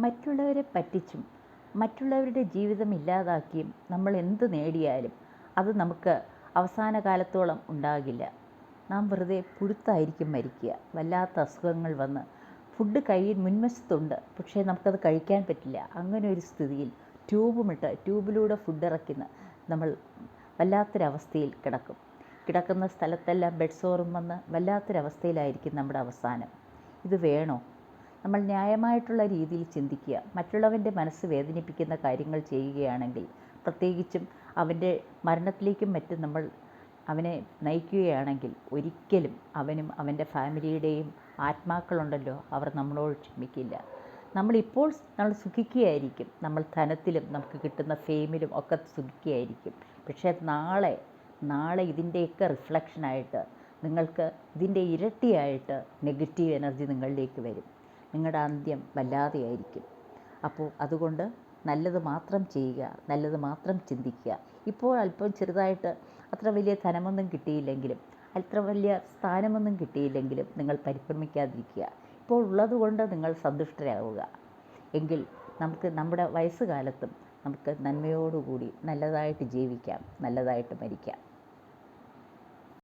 മറ്റുള്ളവരെ പറ്റിച്ചും മറ്റുള്ളവരുടെ ജീവിതം ഇല്ലാതാക്കിയും നമ്മൾ എന്ത് നേടിയാലും അത് നമുക്ക് അവസാന കാലത്തോളം ഉണ്ടാകില്ല. നാം വെറുതെ പുഴുത്തായിരിക്കും മരിക്കുക. വല്ലാത്ത അസുഖങ്ങൾ വന്ന് ഫുഡ് മുൻവശത്തുണ്ട്, പക്ഷേ നമുക്കത് കഴിക്കാൻ പറ്റില്ല. അങ്ങനെ ഒരു സ്ഥിതിയിൽ ട്യൂബിലൂടെ ഫുഡ് ഇറക്കുന്ന നമ്മൾ വല്ലാത്തൊരവസ്ഥയിൽ കിടക്കുന്ന സ്ഥലത്തെല്ലാം ബെഡ് സോറും വന്ന് വല്ലാത്തൊരവസ്ഥയിലായിരിക്കും നമ്മുടെ അവസാനം. ഇത് വേണോ? നമ്മൾ ന്യായമായിട്ടുള്ള രീതിയിൽ ചിന്തിക്കുക. മറ്റുള്ളവൻ്റെ മനസ്സ് വേദനിപ്പിക്കുന്ന കാര്യങ്ങൾ ചെയ്യുകയാണെങ്കിൽ, പ്രത്യേകിച്ചും അവൻ്റെ മരണത്തിലേക്കും മറ്റും നമ്മൾ അവനെ നയിക്കുകയാണെങ്കിൽ, ഒരിക്കലും അവനും അവൻ്റെ ഫാമിലിയുടെയും ആത്മാക്കളുണ്ടല്ലോ, അവർ നമ്മളോട് ക്ഷമിക്കില്ല. നമ്മളിപ്പോൾ നമ്മൾ സുഖിക്കുകയായിരിക്കും, നമ്മൾ ധനത്തിലും നമുക്ക് കിട്ടുന്ന ഫെയിമിലും ഒക്കെ സുഖിക്കുകയായിരിക്കും. പക്ഷേ നാളെ ഇതിൻ്റെയൊക്കെ റിഫ്ലക്ഷനായിട്ട് നിങ്ങൾക്ക് ഇതിൻ്റെ ഇരട്ടിയായിട്ട് നെഗറ്റീവ് എനർജി നിങ്ങളിലേക്ക് വരും. നിങ്ങളുടെ അന്ത്യം വല്ലാതെയായിരിക്കും. അപ്പോൾ അതുകൊണ്ട് നല്ലത് മാത്രം ചെയ്യുക, നല്ലത് മാത്രം ചിന്തിക്കുക. ഇപ്പോൾ അല്പം ചെറുതായിട്ട് അത്ര വലിയ ധനമൊന്നും കിട്ടിയില്ലെങ്കിലും, അത്ര വലിയ സ്ഥാനമൊന്നും കിട്ടിയില്ലെങ്കിലും നിങ്ങൾ പരിഭ്രമിക്കാതിരിക്കുക. ഇപ്പോൾ ഉള്ളതുകൊണ്ട് നിങ്ങൾ സന്തുഷ്ടരാകുക. എങ്കിൽ നമുക്ക് നമ്മുടെ വയസ്സുകാലത്തും നമുക്ക് നന്മയോടുകൂടി നല്ലതായിട്ട് ജീവിക്കാം, നല്ലതായിട്ട് മരിക്കാം.